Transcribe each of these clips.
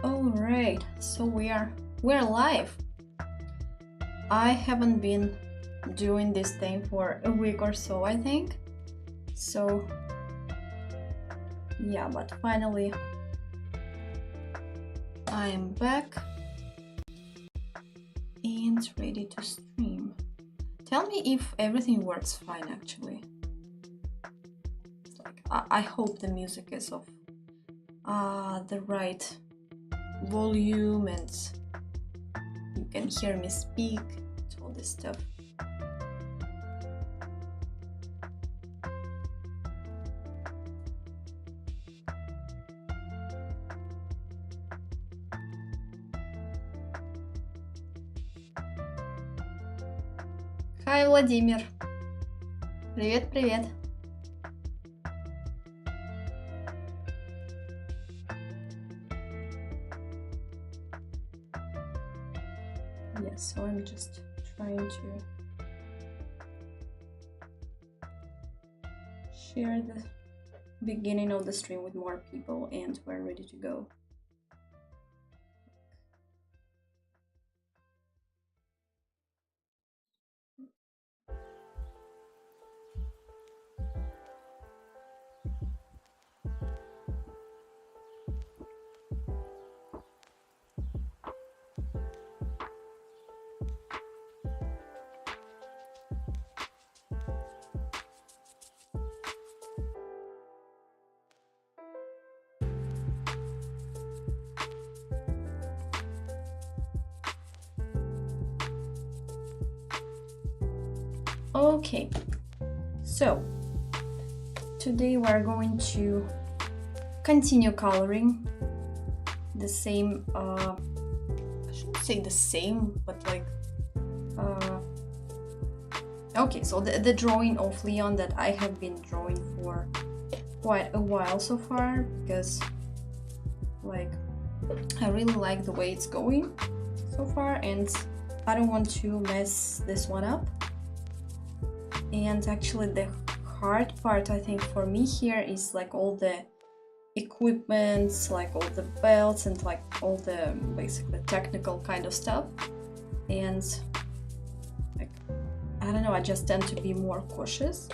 All right, so we're live. I haven't been doing this thing for a week or so, I think. So yeah, but finally I am back and ready to stream. Tell me if everything works fine actually. It's like I hope the music is of the right volume and you can hear me speak, all this stuff. Хай, Владимир. Привет, привет. Yes, so I'm just trying to share the beginning of the stream with more people and we're ready to go. Okay, so today we're going to continue coloring the same, I shouldn't say the same, but like, okay, so the drawing of Leon that I have been drawing for quite a while so far, because like I really like the way it's going so far and I don't want to mess this one up. And actually the hard part I think for me here is like all the equipment, like all the belts and like all the basically technical kind of stuff. And like, I don't know, I just tend to be more cautious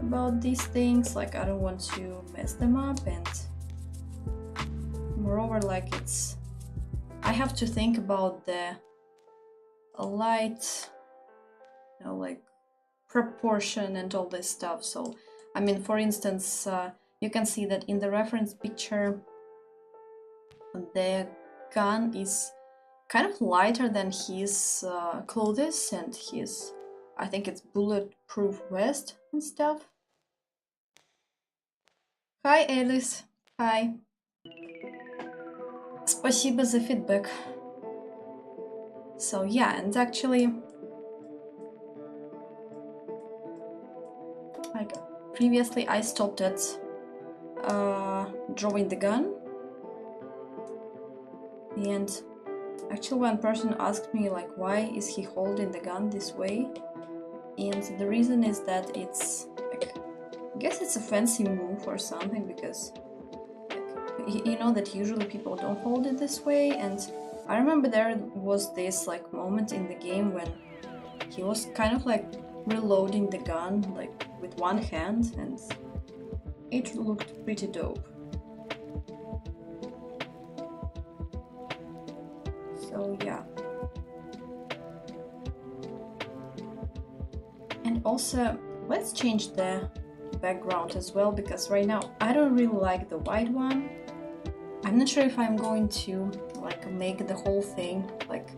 about these things, like I don't want to mess them up, and moreover like I have to think about the light, you know, like proportion and all this stuff. So I mean, for instance, you can see that in the reference picture the gun is kind of lighter than his clothes and his, I think it's bulletproof vest and stuff. Hi Alice, hi. Спасибо за feedback. So yeah, and actually like previously I stopped at drawing the gun, and actually one person asked me like why is he holding the gun this way, and the reason is that it's like, I guess it's a fancy move or something, because like, you know that usually people don't hold it this way. And I remember there was this like moment in the game when he was kind of like reloading the gun like with one hand, and it looked pretty dope. So yeah. And also let's change the background as well, because right now I don't really like the white one. I'm not sure if I'm going to like make the whole thing like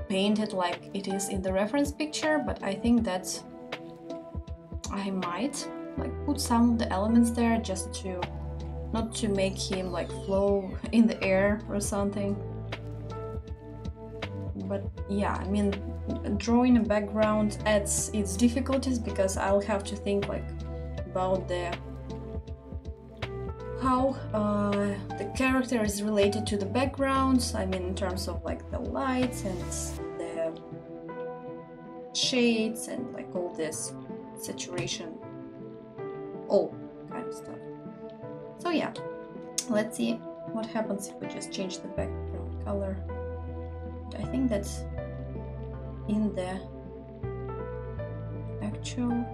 paint it like it is in the reference picture, but I think that I might like put some of the elements there just to not to make him like flow in the air or something. But yeah, I mean, drawing a background adds its difficulties, because I'll have to think like about how the character is related to the backgrounds. I mean, in terms of like the lights and the shades and like all this saturation, all kind of stuff. So yeah, let's see what happens if we just change the background color. I think that's in the actual,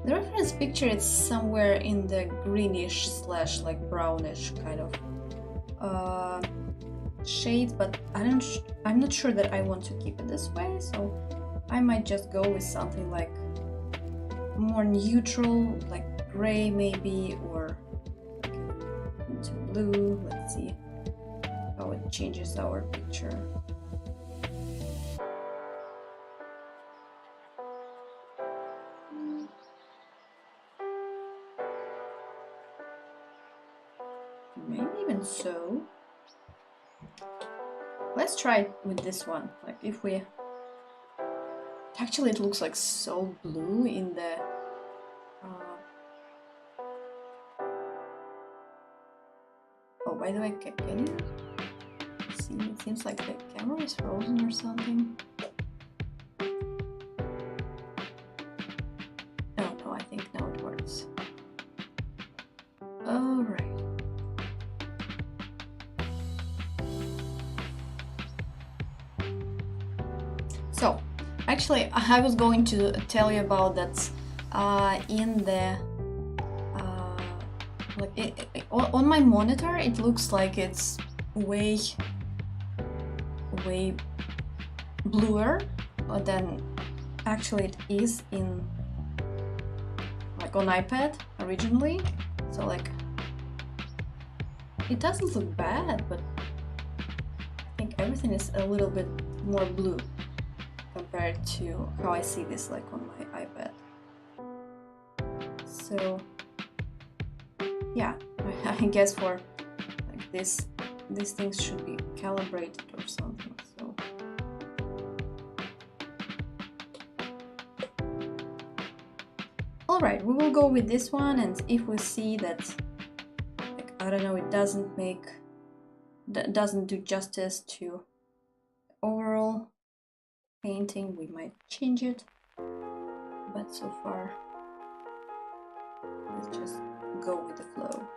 the reference picture is somewhere in the greenish slash like brownish kind of shade, but I'm not sure that I want to keep it this way, so I might just go with something like more neutral, like gray maybe, or into blue. Let's see how it changes our picture. Maybe even so. Let's try it with this one. Like if we... Actually, it looks like so blue in the... Oh, by the way, can you see? It seems like the camera is frozen or something. Oh, no, I think now it works. Alright. So, actually, I was going to tell you about that in the on my monitor. It looks like it's way bluer than actually it is in like on iPad originally. So like it doesn't look bad, but I think everything is a little bit more blue compared to how I see this like on my iPad. So yeah, I guess for like these things should be calibrated or something. So all right, we will go with this one, and if we see that, like, I don't know, it doesn't do justice to overall painting, we might change it. But so far, let's just go with the flow.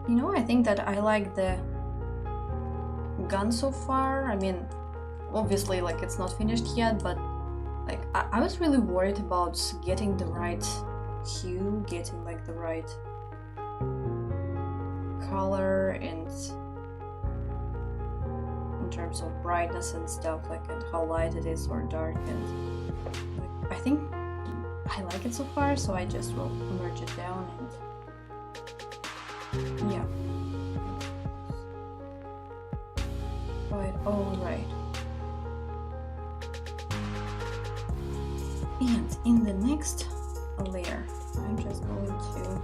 You know, I think that I like the gun so far. I mean, obviously, like, it's not finished yet, but like I was really worried about getting the right hue, getting like the right color, and in terms of brightness and stuff, like, and how light it is or dark. And like, I think I like it so far, so I just will merge it down and yeah. All right. And in the next layer, I'm just going to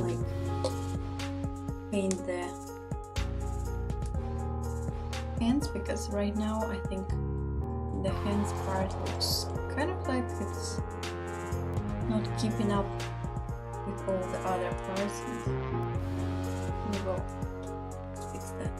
like paint the hands, because right now I think the hands part looks kind of like it's not keeping up with all the other parts. And we will fix that.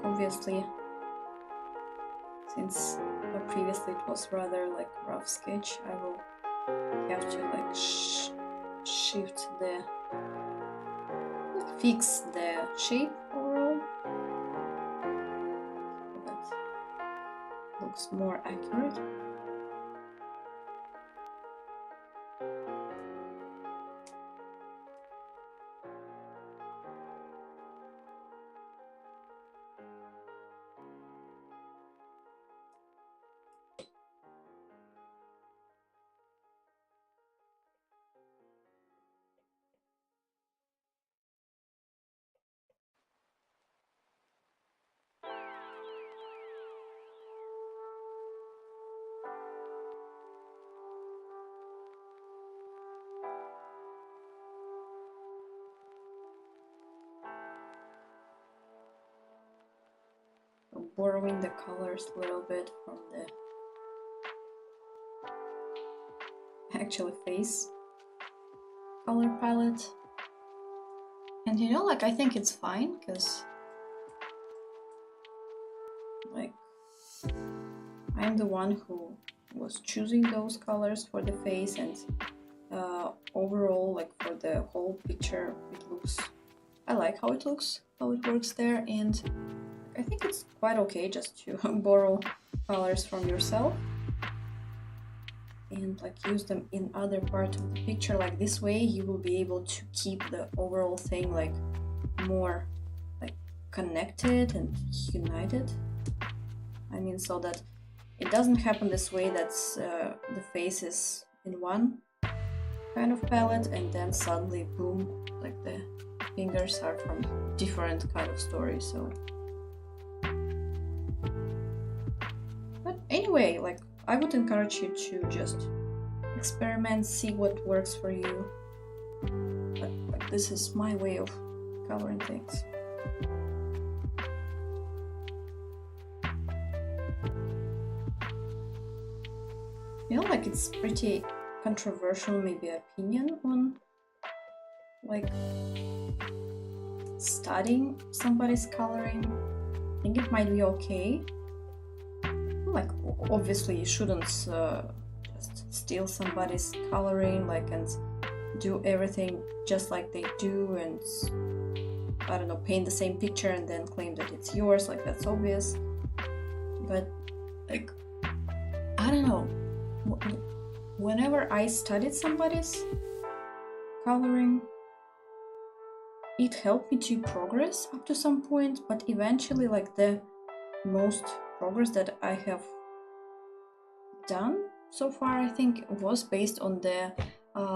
Obviously, since previously it was rather like rough sketch, I will have to like shift the fix the shape overall. That looks more accurate. Borrowing the colors a little bit from the actual face color palette. And you know, like, I think it's fine because like I'm the one who was choosing those colors for the face, and overall, like for the whole picture, it looks, I like how it looks, how it works there, and I think it's quite okay just to borrow colors from yourself and like use them in other part of the picture. Like this way you will be able to keep the overall thing like more like connected and united. I mean, so that it doesn't happen this way that's the face is in one kind of palette and then suddenly boom, like the fingers are from different kind of story. So but anyway, like I would encourage you to just experiment, see what works for you. But like, this is my way of coloring things. You know, like it's pretty controversial, maybe opinion on like studying somebody's coloring. I think it might be okay. Like obviously you shouldn't just steal somebody's coloring like and do everything just like they do and I don't know, paint the same picture and then claim that it's yours, like that's obvious. But like I don't know, whenever I studied somebody's coloring, it helped me to progress up to some point, but eventually like the most progress that I have done so far, I think, was based on the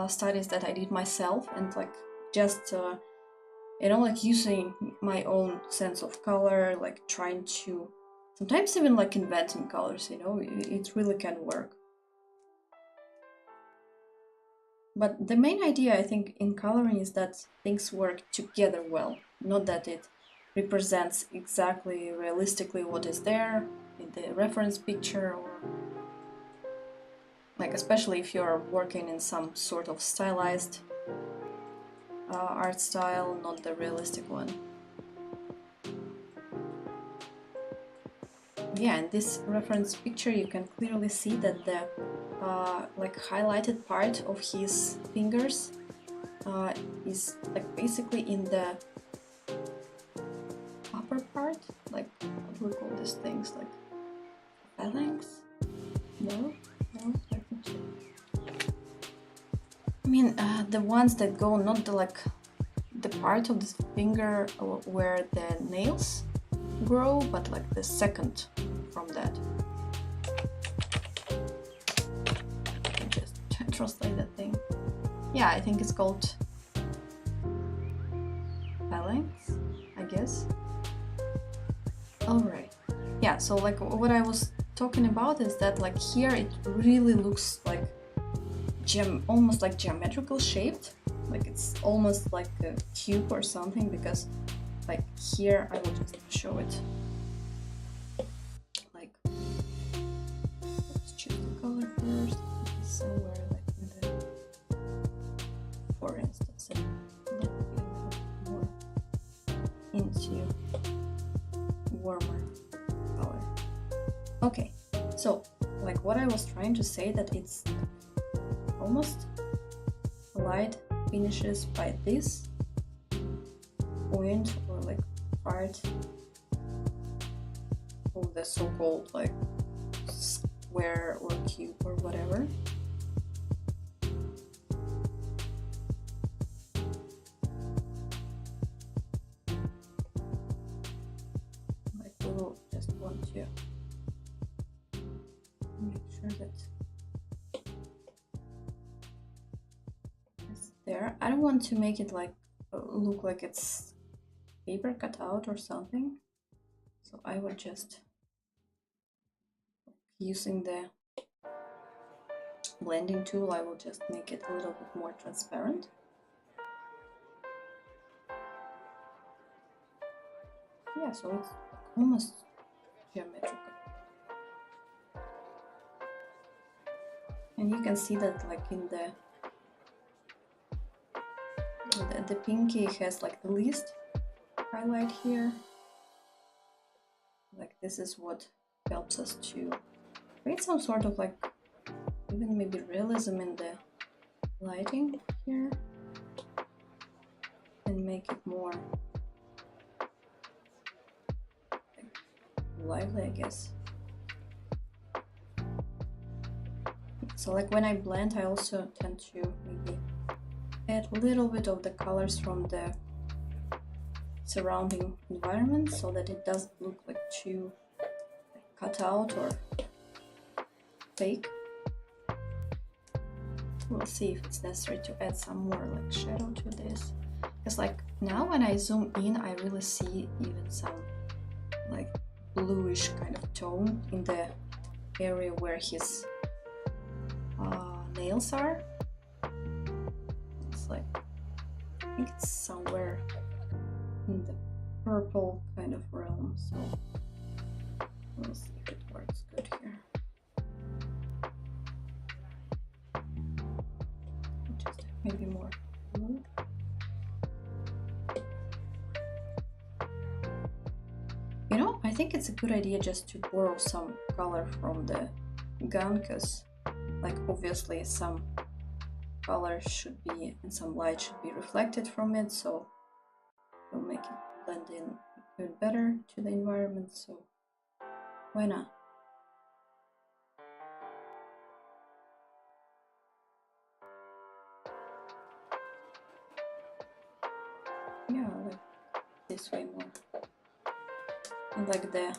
studies that I did myself and like just you know, like using my own sense of color, like trying to sometimes even like inventing colors, you know, it really can work. But the main idea, I think, in coloring is that things work together well, not that it represents exactly realistically what is there in the reference picture, or like especially if you're working in some sort of stylized art style, not the realistic one. Yeah, in this reference picture you can clearly see that the like highlighted part of his fingers is like basically in the upper part, like what do we call these things, like phalanx? No, let me check. I mean the ones that go not the like the part of the finger where the nails grow, but like the second from that. I can just translate that thing. Yeah, I think it's called phalanx, I guess. Alright. Yeah, so like what I was talking about is that like here it really looks like almost like geometrical shaped. Like it's almost like a cube or something, because like here I will just show it. Like let's choose the color first. Somewhere like in the, for instance, let me a little more into warmer color. Okay, so like what I was trying to say, that it's almost light finishes by this, point or like part of the so-called like square or cube or whatever. Like we will just want to make sure that it's there. I don't want to make it like look like it's paper cut out or something, so I would just, using the blending tool, I will just make it a little bit more transparent. Yeah, so it's almost geometrical. And you can see that like in the pinky has like the least highlight here. Like this is what helps us to create some sort of like even maybe realism in the lighting here and make it more like lively, I guess. So like when I blend, I also tend to maybe add a little bit of the colors from the surrounding environment so that it doesn't look like too cut out or fake. We'll see if it's necessary to add some more like shadow to this, because like now when I zoom in, I really see even some like bluish kind of tone in the area where his nails are. It's like, I think it's somewhere in the purple kind of realm, so we'll see if it works good here. Just maybe more blue. You know, I think it's a good idea just to borrow some color from the gun, because like obviously some color should be and some light should be reflected from it, so it'll make it blend in even better to the environment, so why not? Yeah, like this way more. And like the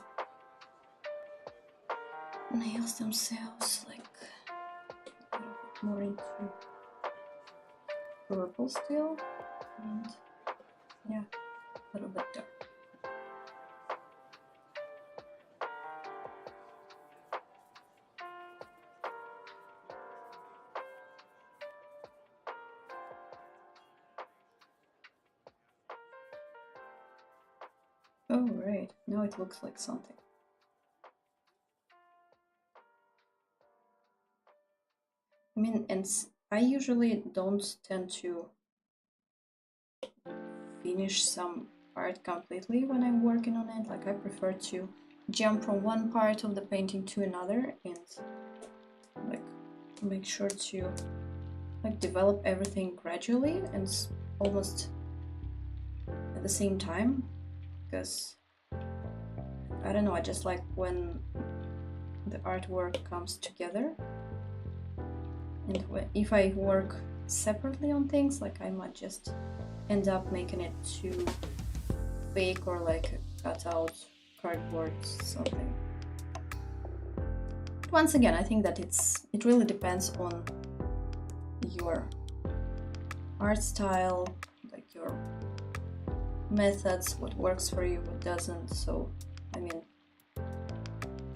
nails themselves, like a little bit more into purple still, and yeah, a little bit dark. Oh right, now it looks like something. I mean, and I usually don't tend to finish some part completely when I'm working on it. Like I prefer to jump from one part of the painting to another and like make sure to like develop everything gradually and almost at the same time, because I don't know, I just like when the artwork comes together. And if I work separately on things, like I might just end up making it too fake or like cut out cardboard something. But once again, I think that it really depends on your art style, like your methods, what works for you, what doesn't. So I mean,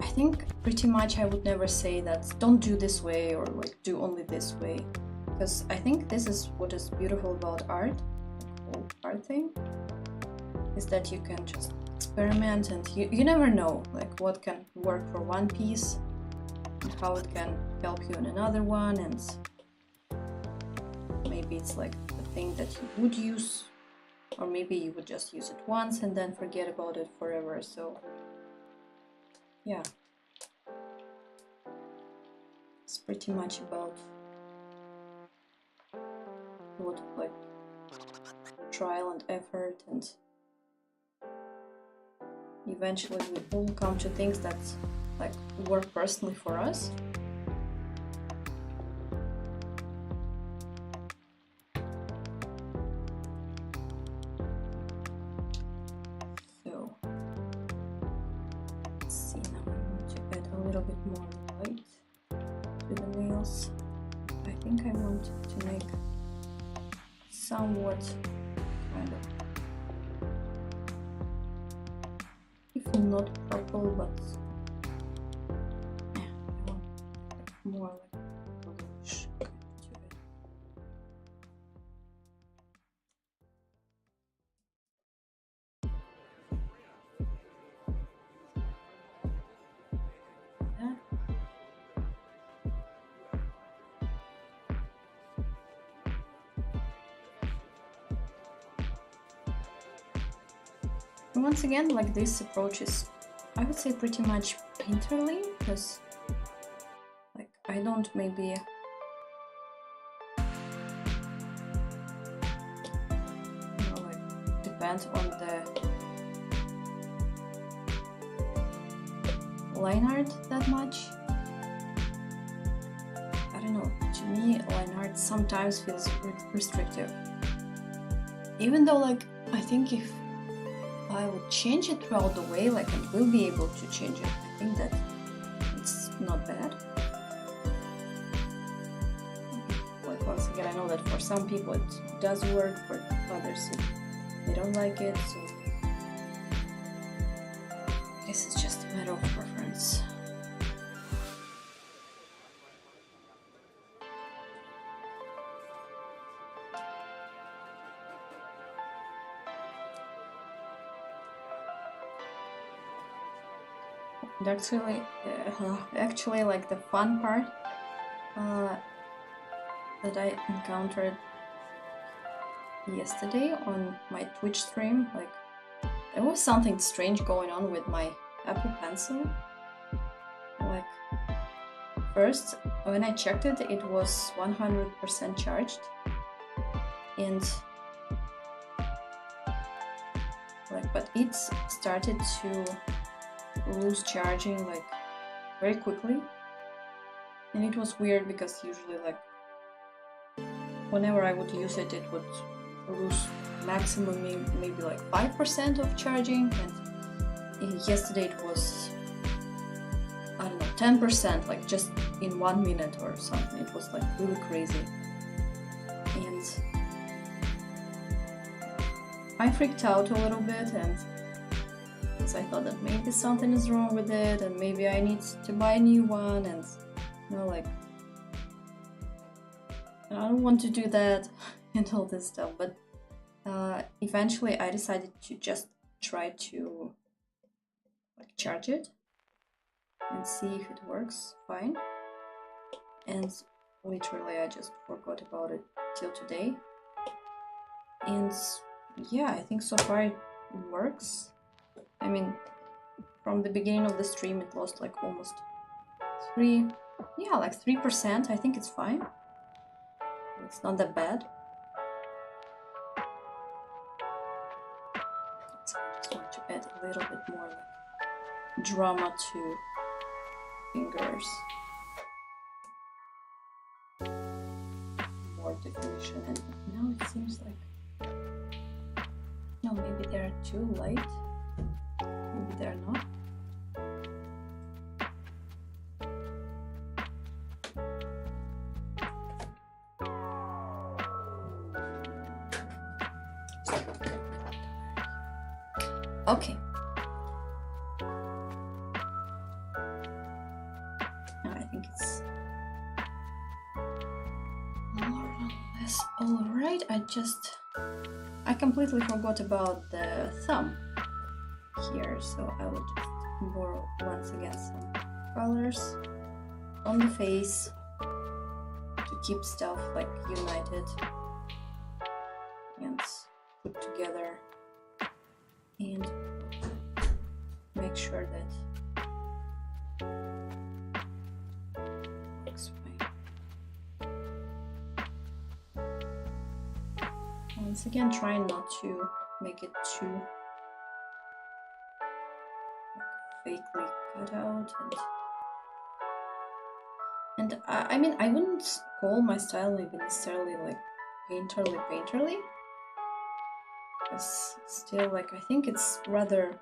I think pretty much I would never say that don't do this way or like do only this way, because I think this is what is beautiful about art, the whole art thing, is that you can just experiment and you never know like what can work for one piece and how it can help you in another one, and maybe it's like the thing that you would use, or maybe you would just use it once and then forget about it forever. So yeah, it's pretty much about what like trial and effort and eventually we all come to things that like work personally for us. So let's see, now I want to add a little bit more light to the nails. I think I want to make somewhat kind of, if not purple, but yeah, I want more like bluish kind to it. Yeah. Once again, like this approach is, I would say, pretty much painterly, because like I don't maybe like depend on the line art that much. I don't know, to me line art sometimes feels restrictive, even though like I think if I would change it throughout the way, like I will be able to change it. I think that it's not bad. Like once again, I know that for some people it does work, for others they don't like it, so I guess it's just a matter of preference. That's really, actually, like the fun part that I encountered yesterday on my Twitch stream. Like, there was something strange going on with my Apple Pencil. Like, first, when I checked it, it was 100% charged, and like, but it started to lose charging like very quickly, and it was weird because usually like whenever I would use it, it would lose maximum maybe like 5% of charging, and yesterday it was, I don't know, 10%, like just in 1 minute or something. It was like really crazy, and I freaked out a little bit, and I thought that maybe something is wrong with it, and maybe I need to buy a new one, and you know, like I don't want to do that and all this stuff. But eventually I decided to just try to like charge it and see if it works fine, and literally I just forgot about it till today, and yeah, I think so far it works. I mean, from the beginning of the stream, it lost like almost 3%. I think it's fine. It's not that bad. So I just want to add a little bit more like drama to fingers. More definition, and now it seems like, no, maybe they're too light. Maybe they're not. Okay. Now I think it's more or less all right. I completely forgot about the thumb here, so I will just borrow once again some colors on the face to keep stuff like united and put together, and make sure that looks fine. Once again, try not to make it too fakely cut out, and I mean, I wouldn't call my style maybe necessarily like painterly, because still, like, I think it's rather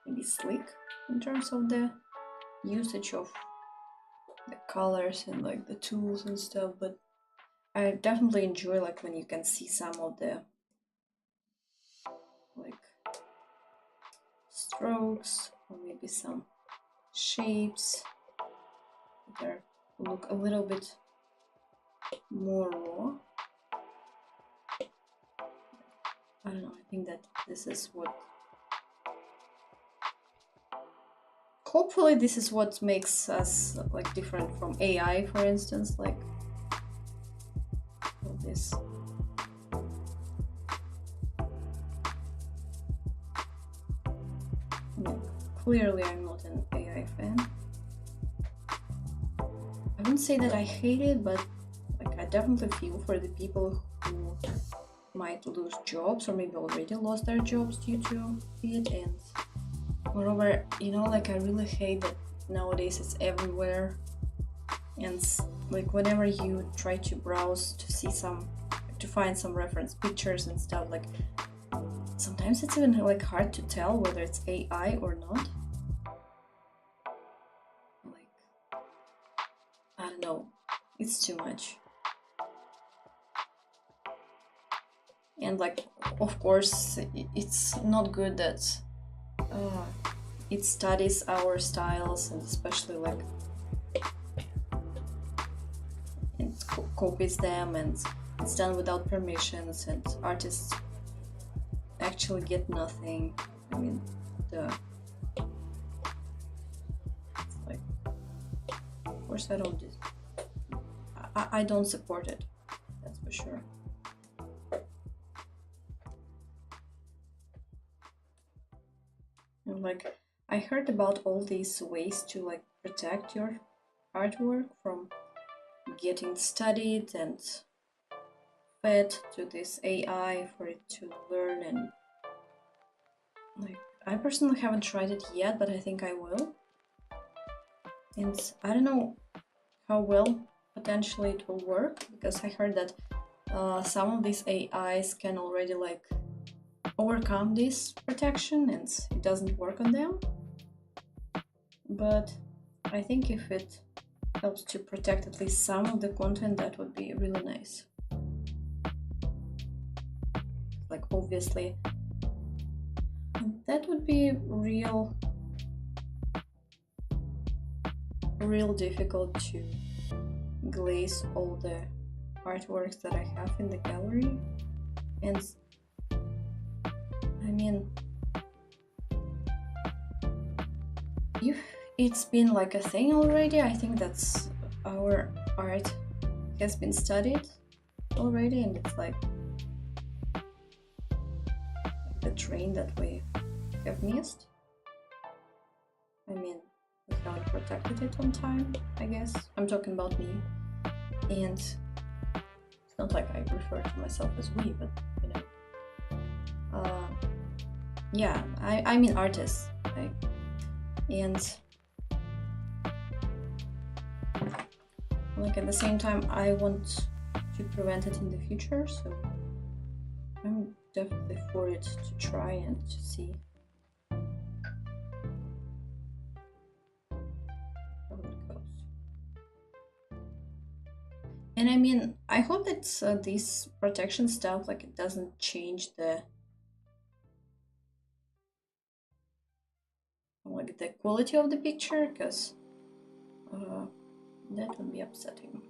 maybe slick in terms of the usage of the colors and like the tools and stuff, but I definitely enjoy like when you can see some of the like strokes or maybe some shapes that look a little bit more raw. I don't know, I think that this is what, hopefully this is what makes us like different from AI, for instance, like this. I mean, clearly I'm not an AI fan. I wouldn't say that I hate it, but like I definitely feel for the people who might lose jobs or maybe already lost their jobs due to it. And moreover, you know, like I really hate that nowadays it's everywhere, and like whenever you try to browse to see to find some reference pictures and stuff, like sometimes it's even like hard to tell whether it's AI or not. Like, I don't know, it's too much. And like, of course, it's not good that it studies our styles, and especially like it copies them, and it's done without permissions, and artists actually get nothing. I mean, it's like, of course I don't I don't support it, that's for sure. And like, I heard about all these ways to like protect your artwork from getting studied and fed to this AI for it to learn, and like I personally haven't tried it yet, but I think I will. And I don't know how well potentially it will work, because I heard that some of these AIs can already like overcome this protection and it doesn't work on them. But I think if it helps to protect at least some of the content, that would be really nice. Like, obviously that would be real difficult to glaze all the artworks that I have in the gallery. And I mean, if it's been like a thing already, I think that's our art has been studied already, and it's like the train that we have missed. I mean, we haven't protected it on time, I guess. I'm talking about me. And it's not like I refer to myself as we, but you know. Yeah, I mean artists, right? And like at the same time, I want to prevent it in the future, so I'm definitely for it to try and to see how it goes. And I mean, I hope that this protection stuff, like, it doesn't change the quality of the picture, because that would be upsetting.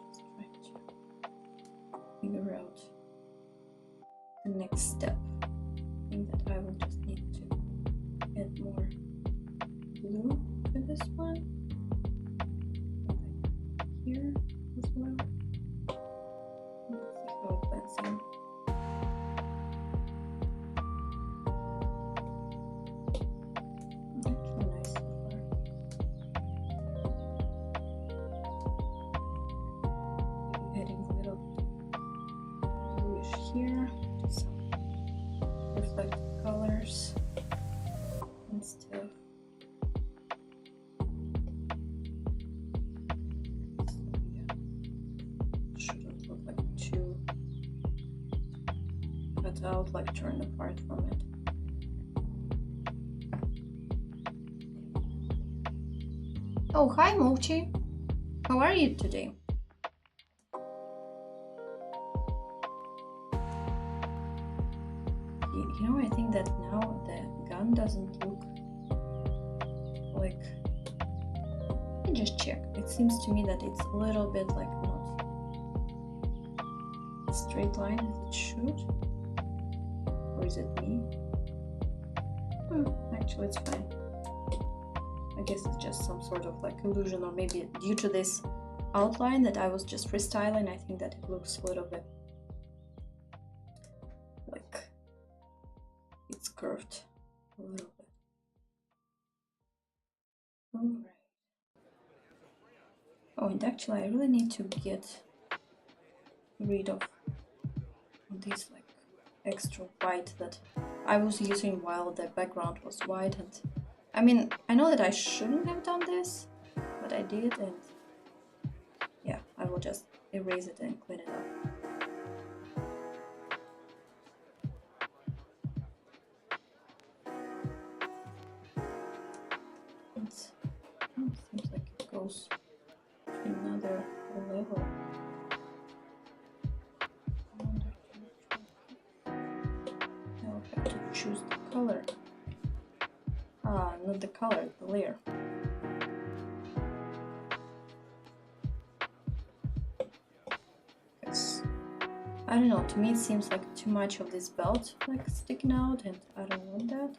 Just trying to figure out the next step. I think that I will just need to add more blue to this one, here as well. Let's see how it blends in. Actually nice so far. reflective colors instead. Shouldn't look like too cut out, like torn apart from it. Oh, hi Mochi. How are you today? You know, I think that now the gun doesn't look like... Let me just check. It seems to me that it's a little bit like not a straight line as it should. Or is it me? Actually it's fine. I guess it's just some sort of like illusion, or maybe due to this outline that I was just freestyling, I think that it looks a little bit like it's curved a little bit. Alright. Oh, and actually I really need to get rid of this like extra white that I was using while the background was white. And I mean, I know that I shouldn't have done this, but I did, and yeah, I will just erase it and clean it up. It seems like it goes to another level. Now I have to choose the color. Not the color, the layer. Because I don't know, to me it seems like too much of this belt like sticking out, and I don't want that.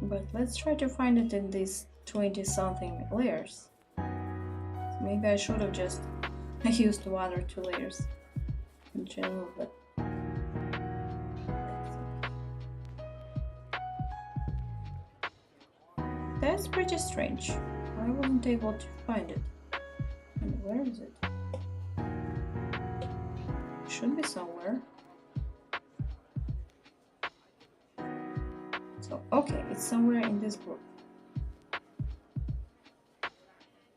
But let's try to find it in these 20-something layers. So maybe I should have just used 1 or 2 layers in general, but that's pretty strange. I wasn't able to find it. And where is it? It should be somewhere. So, okay, it's somewhere in this group.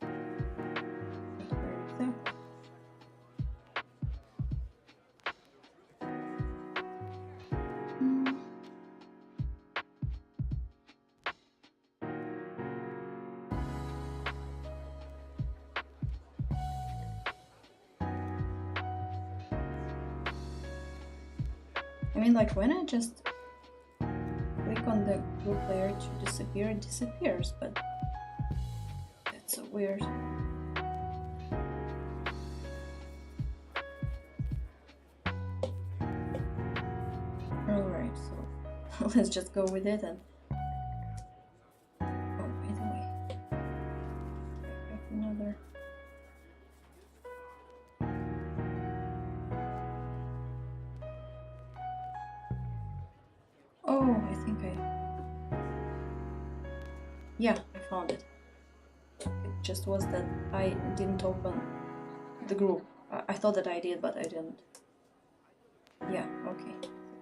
But where exactly? I mean, like when I just click on the group layer to disappear, it disappears, but that's so weird. Alright, so let's just go with it. And oh, by the way, I have another. Oh, I think yeah, I found it. It just was that I didn't open the group. I thought that I did, but I didn't. Yeah, okay.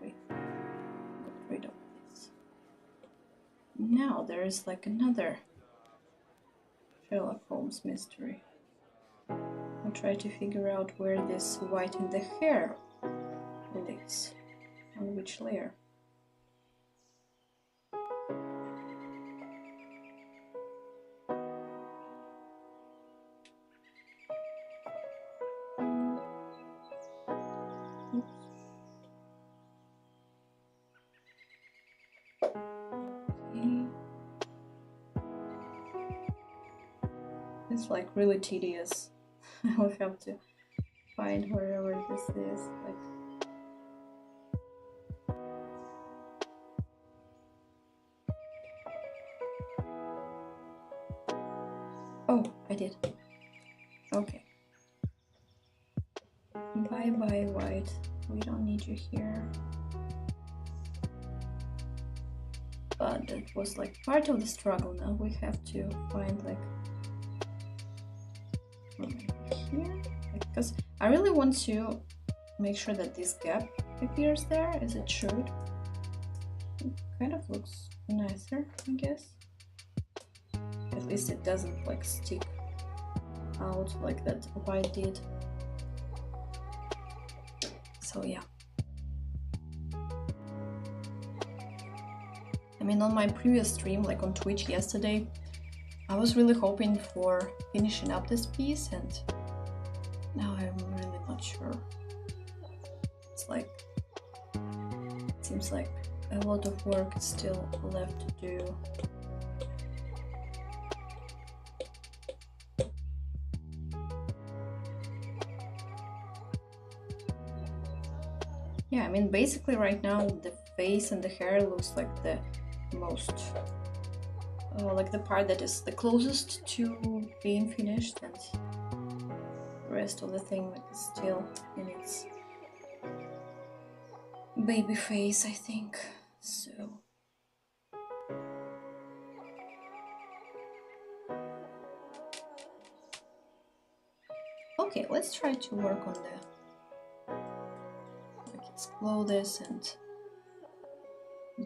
Wait. Got rid of this. Now there is like another Sherlock Holmes mystery. I'll try to figure out where this white in the hair lives. On which layer. It's like really tedious. I will have to find wherever this is. Like, oh, I did. Okay. Bye bye white. We don't need you here. But that was like part of the struggle. Now we have to find like here, because I really want to make sure that this gap appears there as it should. It kind of looks nicer, I guess. At least it doesn't like stick out like that white did. So yeah. I mean, on my previous stream, like on Twitch yesterday, I was really hoping for finishing up this piece, and now I'm really not sure. It's like, it seems like a lot of work is still left to do. Yeah, I mean, basically right now the face and the hair looks like the most, like the part that is the closest to being finished, and the rest of the thing is still in its baby face, I think. So okay, let's try to work on the clothes and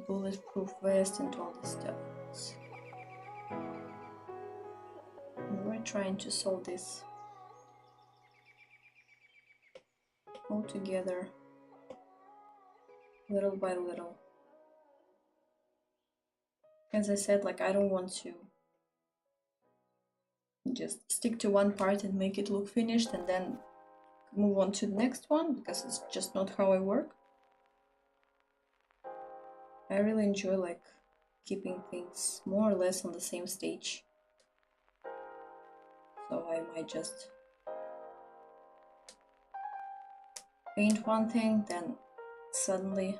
bulletproof vest and all this stuff. We're trying to solve this all together, little by little. As I said, like, I don't want to just stick to one part and make it look finished and then move on to the next one, because it's just not how I work. I really enjoy like keeping things more or less on the same stage. So I might just paint one thing, then suddenly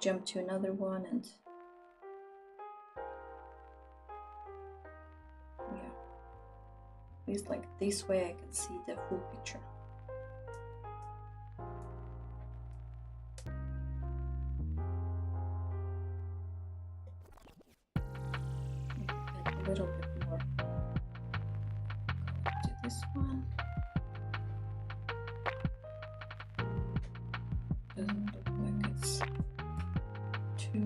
jump to another one, and yeah, at least like this way I can see the full picture. A little bit more. Do this one. Doesn't look like it's too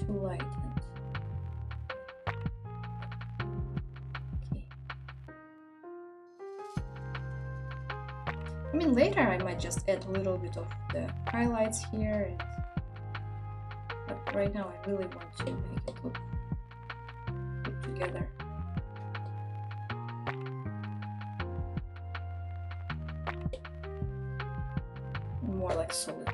light. Okay. I mean, later I might just add a little bit of the highlights here, but right now I really want to make it look put together. More like solid.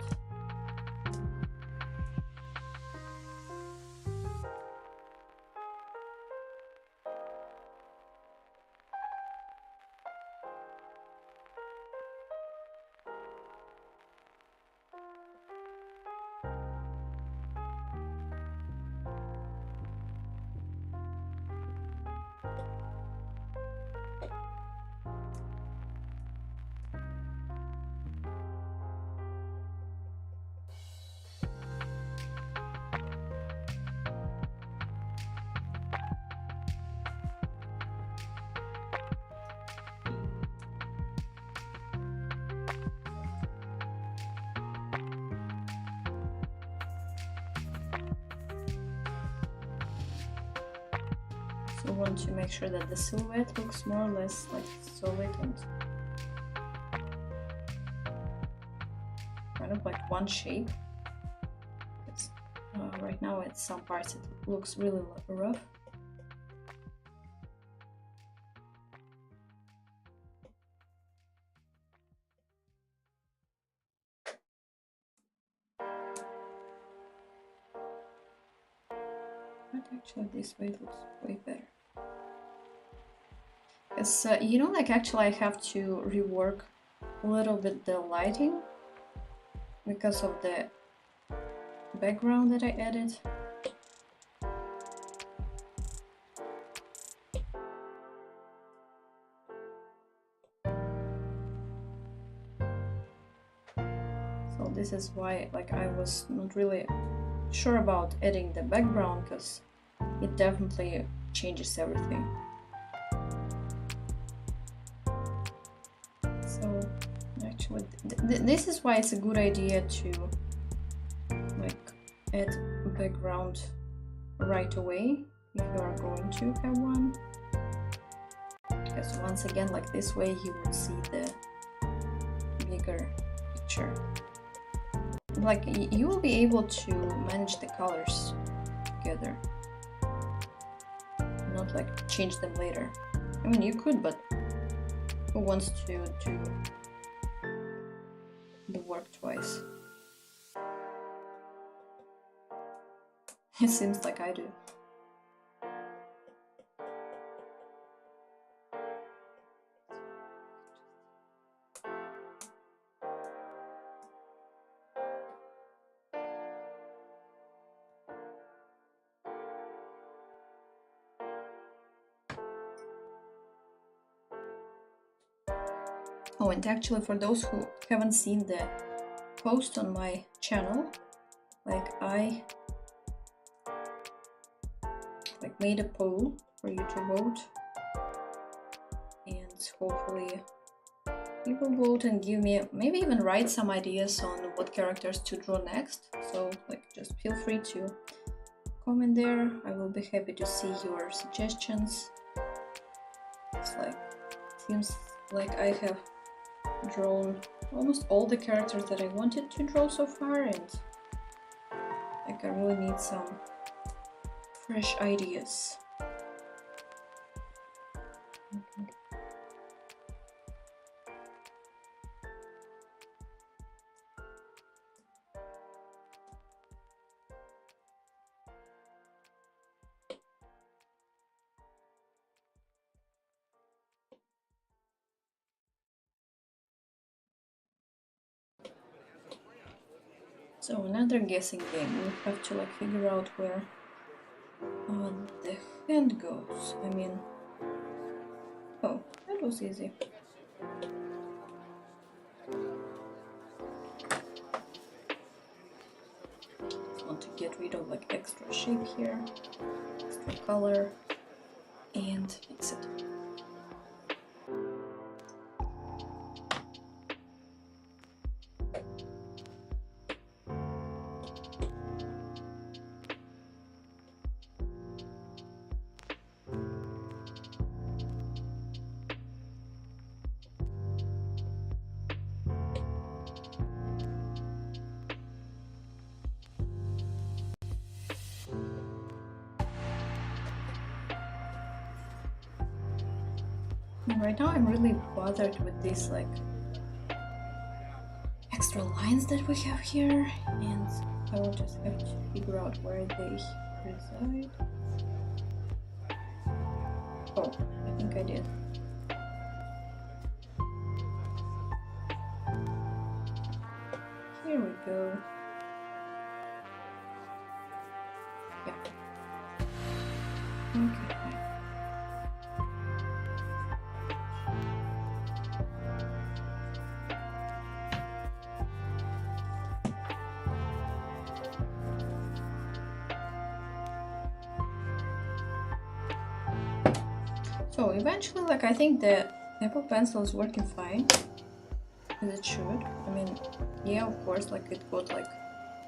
So I want to make sure that the silhouette looks more or less like solid and kind of like one shape. Because right now at some parts it looks really rough. But actually this way it looks way better. Because, you know, like actually I have to rework a little bit the lighting because of the background that I added. So this is why like I was not really sure about adding the background, because it definitely changes everything. So actually, this is why it's a good idea to like add background right away if you are going to have one, because once again, like this way, you would see the bigger picture. Like you will be able to manage the colors together, not like change them later. I mean, you could, but who wants to do the work twice? It seems like I do. Oh, and actually, for those who haven't seen the post on my channel, like I made a poll for you to vote, and hopefully you will vote and give me, maybe even write some ideas on what characters to draw next. So like just feel free to comment there. I will be happy to see your suggestions. It's like, seems like I have drawn almost all the characters that I wanted to draw so far, and like I really need some fresh ideas. So another guessing game. We have to like figure out where the hand goes. I mean, oh, that was easy. Just want to get rid of like extra shape here, extra color, and fix it. Right now I'm really bothered with these like extra lines that we have here, and I will just have to figure out where they reside. Oh, I think I did. Here we go. Yeah. Okay. So eventually, like, I think the Apple Pencil is working fine, as it should. I mean, yeah, of course, like it got like,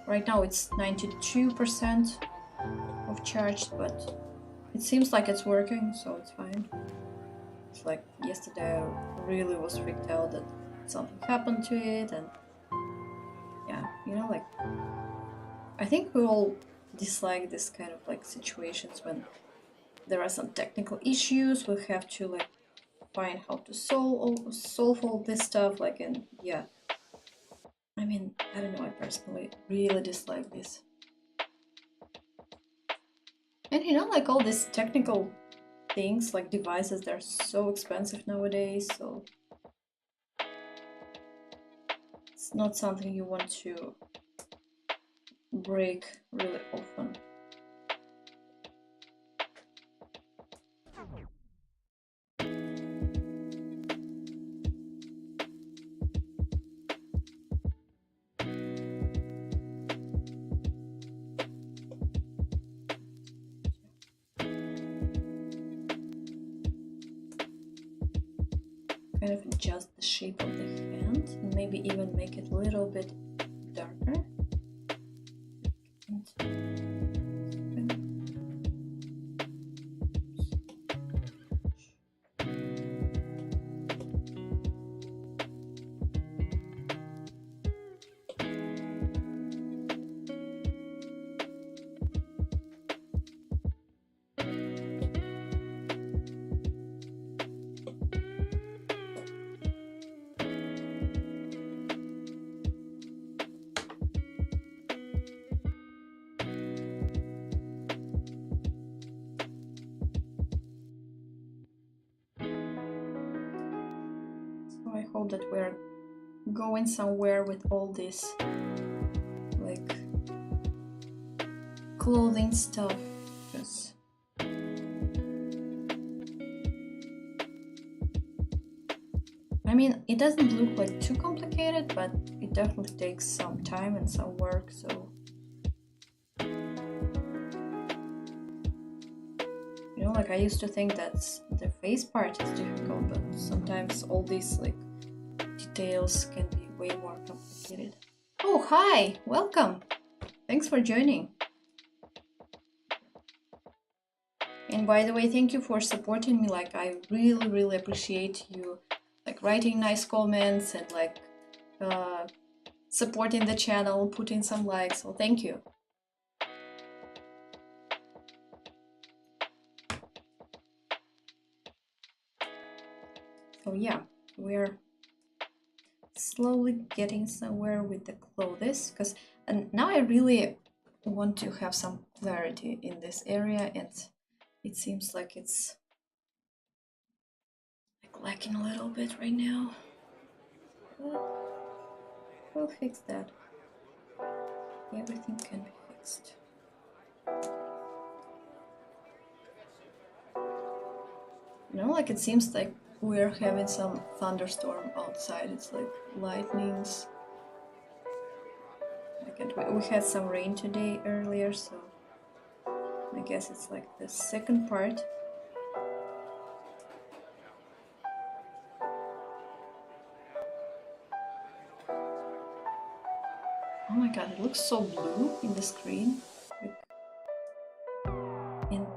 right now it's 92% of charged, but it seems like it's working, so it's fine. It's like yesterday I really was freaked out that something happened to it, and yeah, you know, like, I think we all dislike this kind of like situations when there are some technical issues. We have to like find how to solve all this stuff, like, and yeah, I mean, I don't know, I personally really dislike this. And you know, like all these technical things, like devices, they're so expensive nowadays, so it's not something you want to break really often. kind of adjust the shape of the hand and maybe even make it a little bit darker. I hope that we're going somewhere with all this like clothing stuff, because I mean it doesn't look like too complicated, but it definitely takes some time and some work, so you know, like I used to think that the face part is difficult, but sometimes all these like details can be way more complicated. Oh, hi! Welcome! Thanks for joining. And by the way, thank you for supporting me. Like, I really appreciate you like writing nice comments and like supporting the channel, putting some likes. So thank you. So yeah, we're slowly getting somewhere with the clothes, because and now I really want to have some clarity in this area, and it seems like it's like lacking a little bit right now. But we'll fix that. Everything can be fixed. You know, like it seems like we're having some thunderstorm outside. It's like lightnings. We had some rain today earlier, so I guess it's like the second part. Oh my god, it looks so blue in the screen. And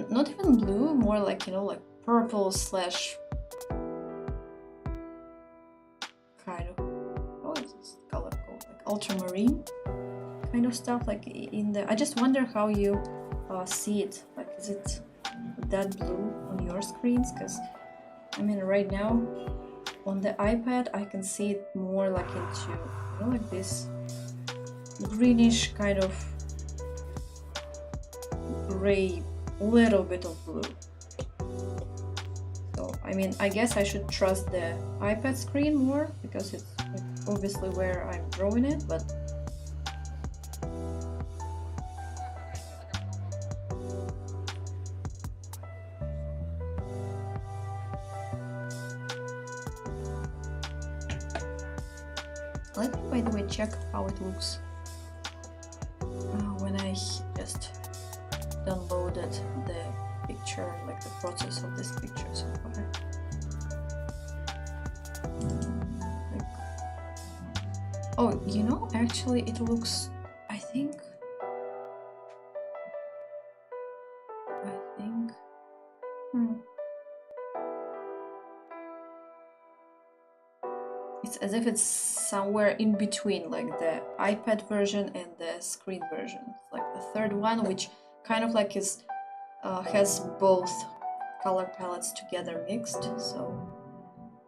not even blue, more like, you know, like purple slash kind of, what is this color called? Like ultramarine kind of stuff, like in the, I just wonder how you see it. Like, is it that blue on your screens? Because I mean, right now on the iPad I can see it more like into, you know, like this greenish kind of gray, little bit of blue. So I mean, I guess I should trust the iPad screen more, because it's obviously where I'm drawing it, but let me, by the way, check how it looks when I just downloaded the picture, like the process of this picture so far. Like, oh, you know, actually it looks, I think, it's as if it's somewhere in between, like the iPad version and the screen version. It's like the third one, which kind of like is has both color palettes together mixed. So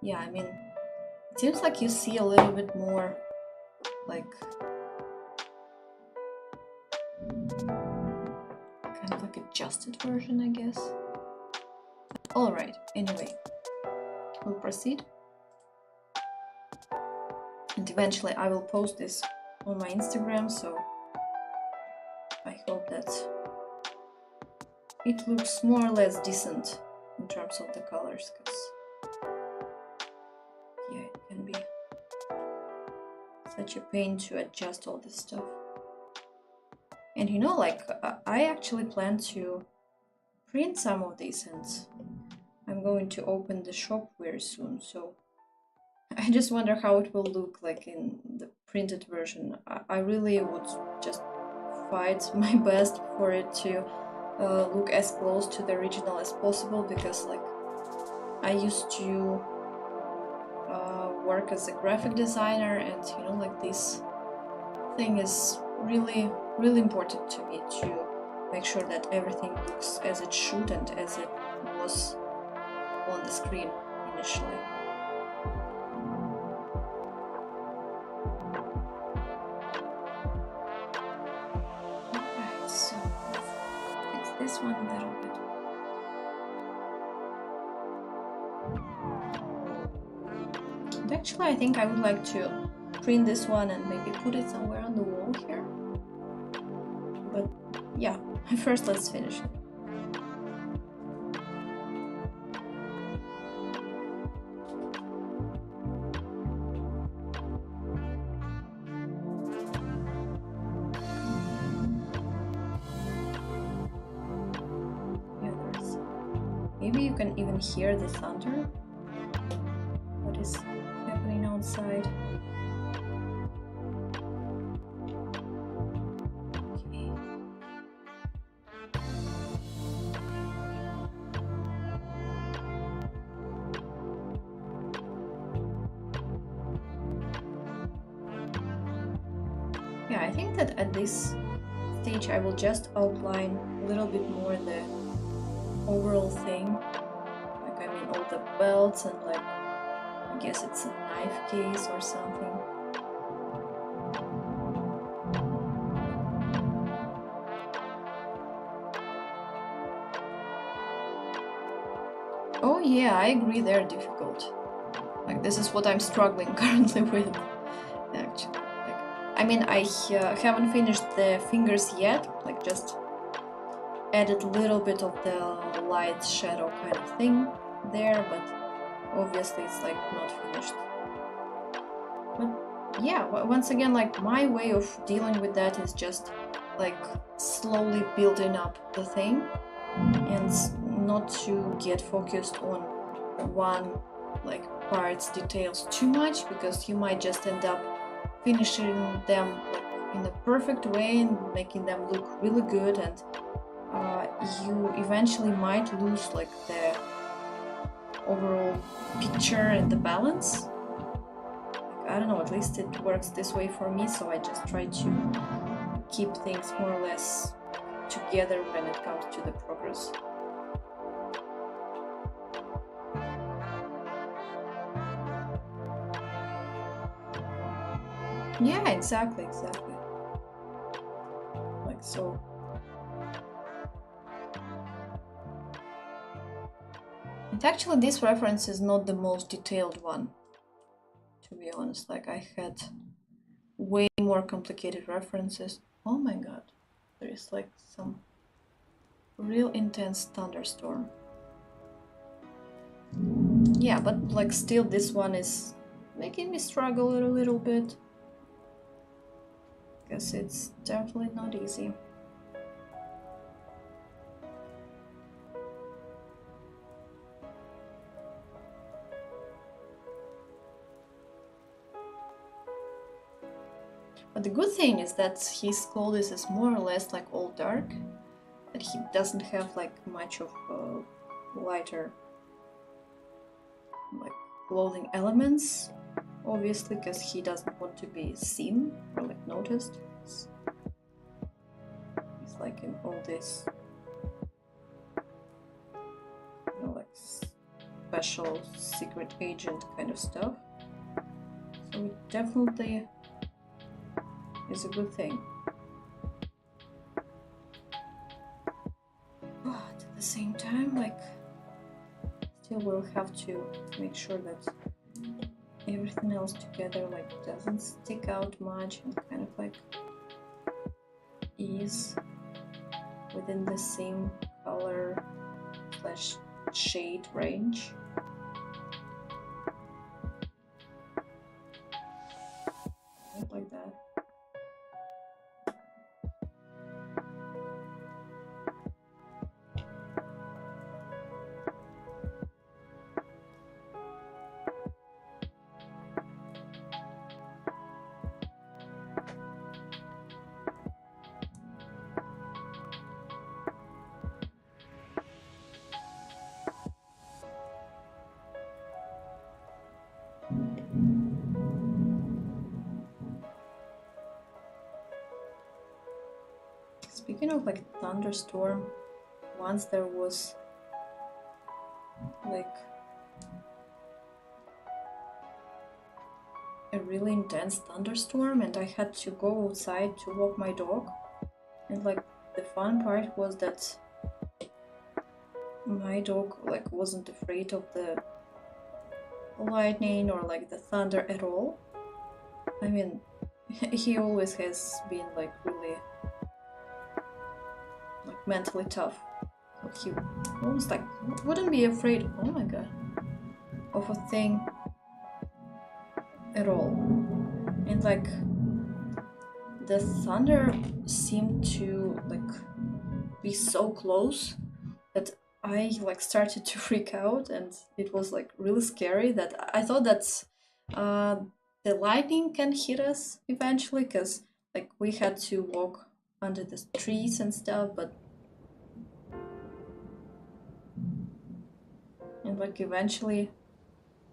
yeah, I mean, it seems like you see a little bit more like kind of like adjusted version, I guess. All right, anyway, we'll proceed. And eventually I will post this on my Instagram, so I hope that it looks more or less decent in terms of the colors, because yeah, it can be such a pain to adjust all this stuff. And you know, like I actually plan to print some of these and I'm going to open the shop very soon, so I just wonder how it will look like in the printed version. I really would just fight my best for it to look as close to the original as possible, because like I used to work as a graphic designer, and you know, like this thing is really important to me, to make sure that everything looks as it should and as it was on the screen initially. Alright, so let's fix this one a little bit. And actually, I think I would like to print this one and maybe put it somewhere on the wall here. But yeah, first let's finish it. Yeah, there's... Maybe you can even hear the thunder. What is happening outside? Okay. Yeah, I think that at this stage I will just outline a little bit more the overall thing. Like, I mean, all the belts and like, I guess it's a knife case or something. Oh yeah, I agree, they're difficult. Like, this is what I'm struggling currently with, actually. Like, I mean, I haven't finished the fingers yet, like just added a little bit of the light shadow kind of thing there, but obviously it's like not finished. But yeah, once again, like my way of dealing with that is just like slowly building up the thing and not to get focused on one like part's details too much, because you might just end up finishing them like in a perfect way and making them look really good, and you eventually might lose like the overall picture and the balance. Like, I don't know, at least it works this way for me, so I just try to keep things more or less together when it comes to the progress. Yeah, exactly. Like so. And actually this reference is not the most detailed one, to be honest. Like, I had way more complicated references. Oh my god. There is like some real intense thunderstorm. Yeah, but like still this one is making me struggle a little bit, because it's definitely not easy. But the good thing is that his clothes is more or less like all dark, that he doesn't have like much of lighter like clothing elements, obviously, because he doesn't want to be seen or like noticed. He's like in all this, you know, like special secret agent kind of stuff. So it definitely is a good thing. But at the same time, like, still we'll have to make sure that everything else together like doesn't stick out much and kind of like is within the same color slash shade range. Like that. Speaking of like thunderstorm, once there was like a really intense thunderstorm and I had to go outside to walk my dog. And like the fun part was that my dog like wasn't afraid of the lightning or like the thunder at all. I mean, he always has been like really like mentally tough. He almost like wouldn't be afraid, oh my god, of a thing at all. And like the thunder seemed to like be so close that I like started to freak out, and it was like really scary. That I thought that the lightning can hit us eventually, because like we had to walk under the trees and stuff, and like eventually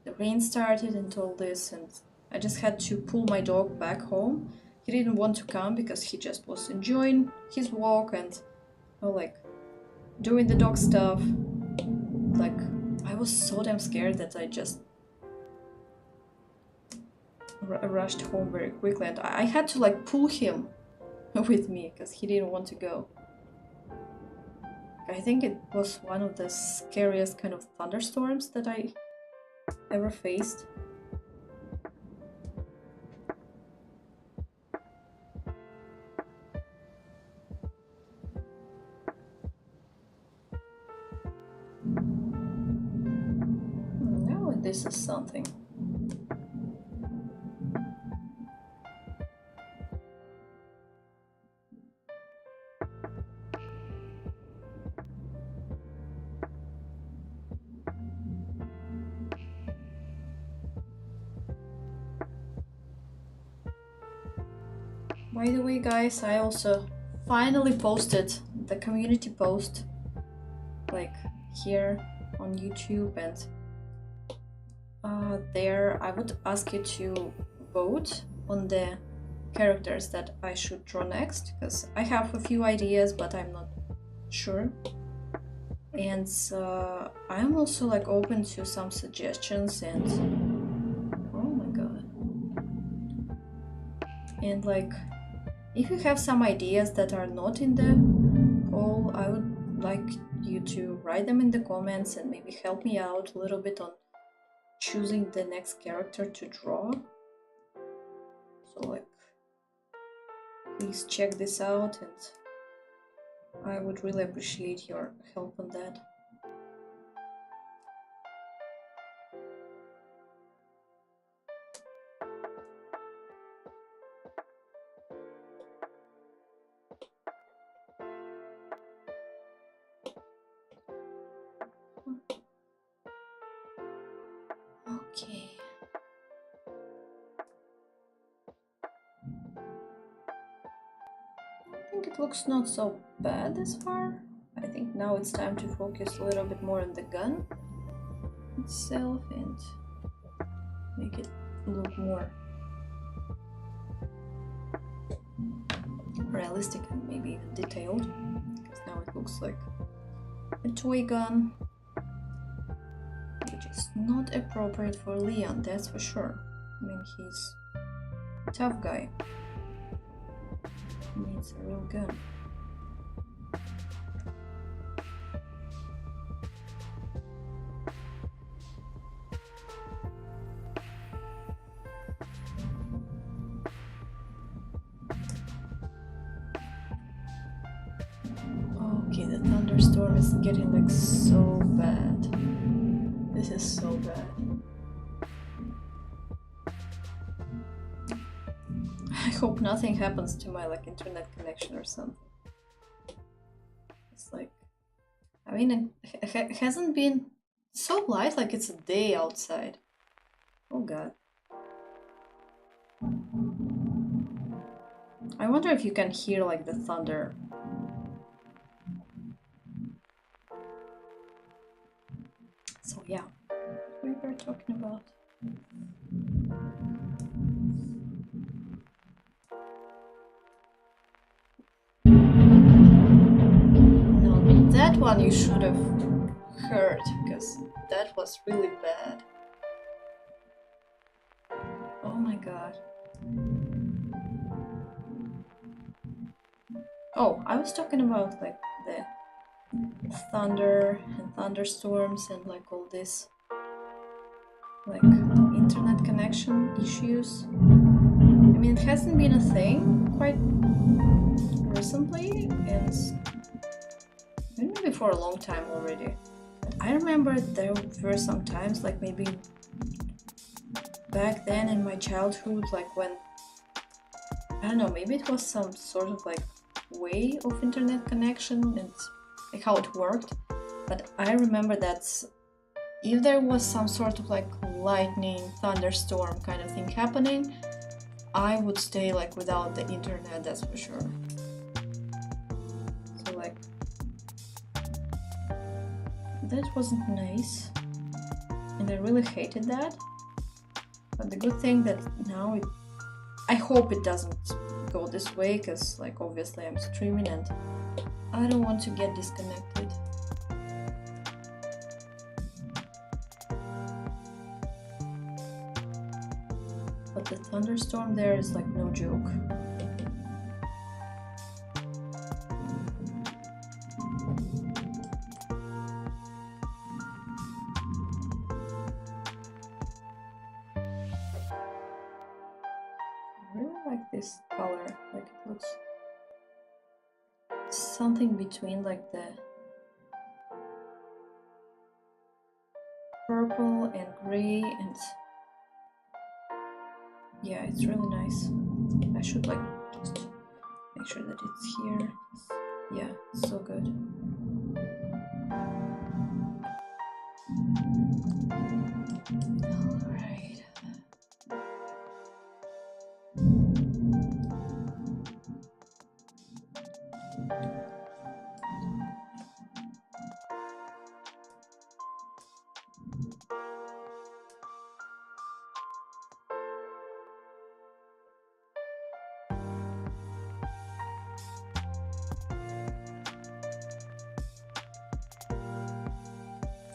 the rain started and all this, and I just had to pull my dog back home. He didn't want to come because he just was enjoying his walk and like doing the dog stuff. Like I was so damn scared that I just rushed home very quickly, and I had to like pull him with me because he didn't want to go. I think it was one of the scariest kind of thunderstorms that I ever faced. Now this is something. By the way, guys, I also finally posted the community post like here on YouTube, and there I would ask you to vote on the characters that I should draw next, because I have a few ideas but I'm not sure. And I'm also like open to some suggestions, and oh my god, and like if you have some ideas that are not in the poll, I would like you to write them in the comments and maybe help me out a little bit on choosing the next character to draw. So like please check this out, and I would really appreciate your help on that. Okay. I think it looks not so bad this far. I think now it's time to focus a little bit more on the gun itself and make it look more realistic and maybe even detailed, because now it looks like a toy gun, which is not appropriate for Leon, that's for sure. I mean, he's a tough guy. He needs a real gun. Okay, the thunderstorm is getting like so bad. This is so bad. I hope nothing happens to my like internet connection or something. It's like, I mean, it hasn't been so light, like it's a day outside. Oh god. I wonder if you can hear like the thunder. So yeah, what we were talking about. No, that one you should have heard, because that was really bad. Oh my god. Oh, I was talking about like the thunder and thunderstorms and like all this like internet connection issues. I mean, it hasn't been a thing quite recently, and maybe for a long time already. But I remember there were some times, like maybe back then in my childhood, like when, I don't know, maybe it was some sort of like way of internet connection and like how it worked. But I remember that if there was some sort of like lightning, thunderstorm kind of thing happening, I would stay like without the internet, that's for sure. So like, that wasn't nice, and I really hated that. But the good thing that now I hope it doesn't go this way, because like obviously I'm streaming and I don't want to get disconnected. But the thunderstorm there is like no joke. I really like this color, like it looks something between like the purple and gray, and yeah, it's really nice. I should like just make sure that it's here. Yeah, it's so good. All right.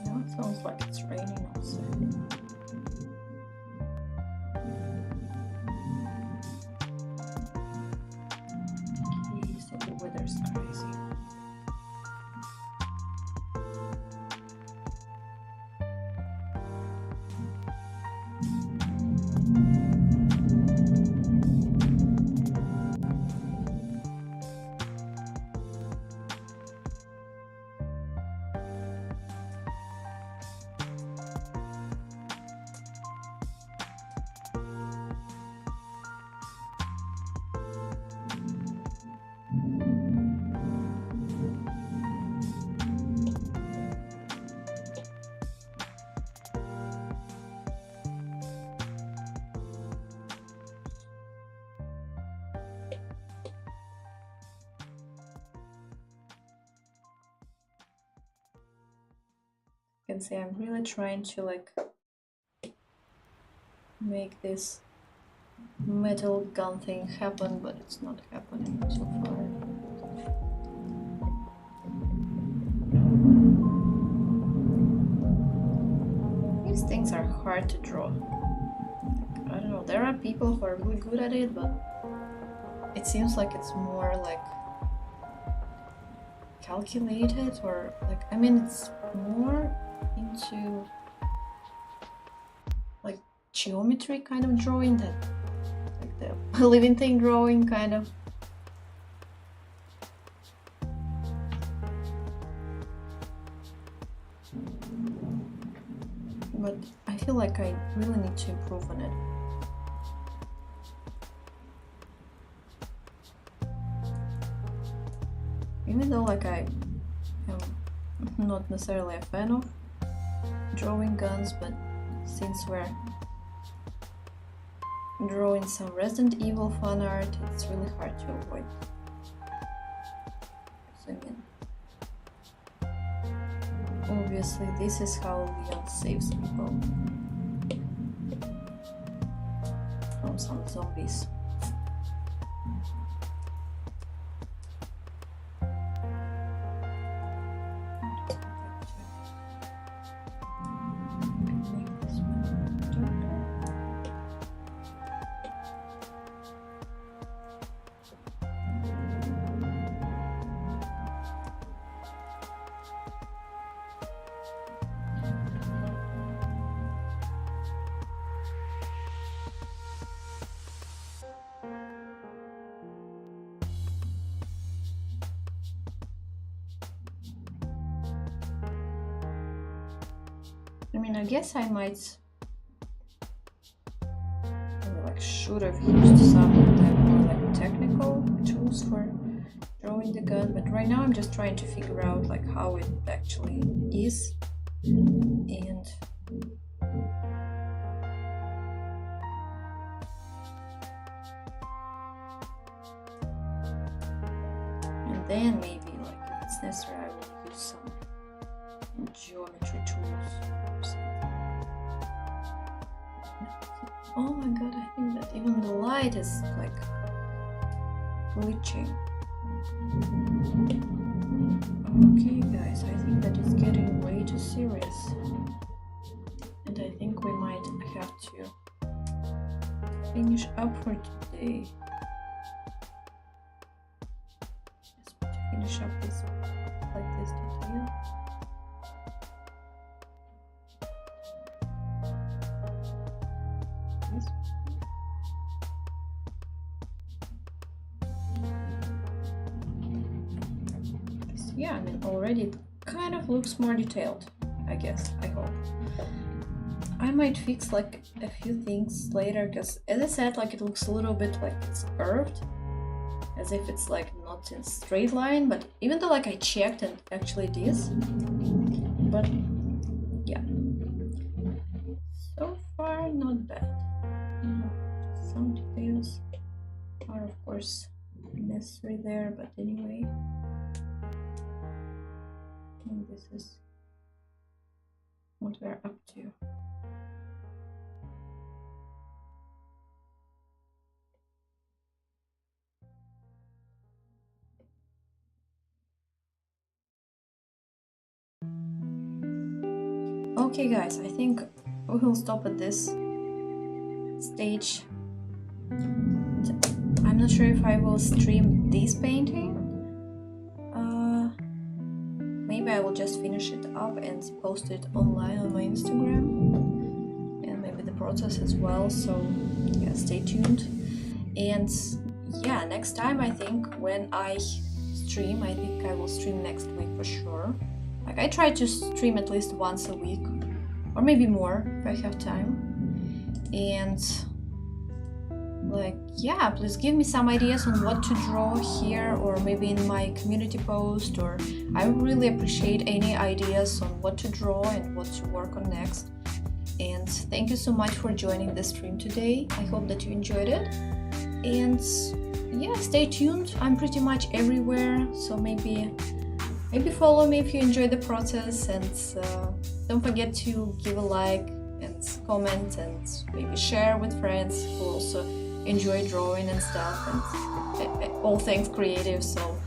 Now it sounds like it's raining outside. Okay, so the weather's crazy. You can see I'm really trying to like make this metal gun thing happen, but it's not happening so far. These things are hard to draw. I don't know, there are people who are really good at it, but it seems like it's more like calculated, or like, I mean, it's more into like geometry kind of drawing, that like the living thing drawing kind of. But I feel like I really need to improve on it. Even though like I am not necessarily a fan of drawing guns, but since we're drawing some Resident Evil fan art, it's really hard to avoid. So again, obviously this is how Leon saves people. some zombies. I mean, I guess I might like should have used some more like technical tools for drawing the gun, but right now I'm just trying to figure out like how it actually is, and then maybe like if it's necessary I will use some geometry tools or something. Oh my god, I think that even the light is like glitching. Okay guys, I think that it's getting way too serious, and I think we might have to finish up for today. Just to finish up this like this detail. Yeah, I mean already it kind of looks more detailed, I guess, I hope. I might fix like a few things later, because as I said, like it looks a little bit like it's curved, as if it's like not in a straight line, but even though like I checked and actually it is, but yeah, so far not bad. Some details are of course necessary there, but anyway. And this is what we're up to. Okay guys, I think we will stop at this stage. I'm not sure if I will stream this painting. Maybe I will just finish it up and post it online on my Instagram, and maybe the process as well, so yeah, stay tuned. And yeah, next time I think when I stream, I think I will stream next week for sure. Like I try to stream at least once a week, or maybe more if I have time. And like yeah, please give me some ideas on what to draw here, or maybe in my community post, or I really appreciate any ideas on what to draw and what to work on next. And thank you so much for joining the stream today. I hope that you enjoyed it, and yeah, stay tuned. I'm pretty much everywhere, so maybe follow me if you enjoy the process, and don't forget to give a like and comment, and maybe share with friends who also enjoy drawing and stuff, and all things creative. So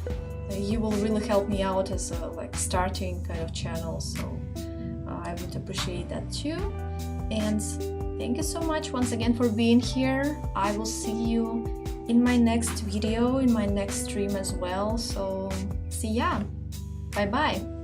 you will really help me out as a like starting kind of channel, so I would appreciate that too. And thank you so much once again for being here. I will see you in my next video, in my next stream as well, so see ya. Bye bye.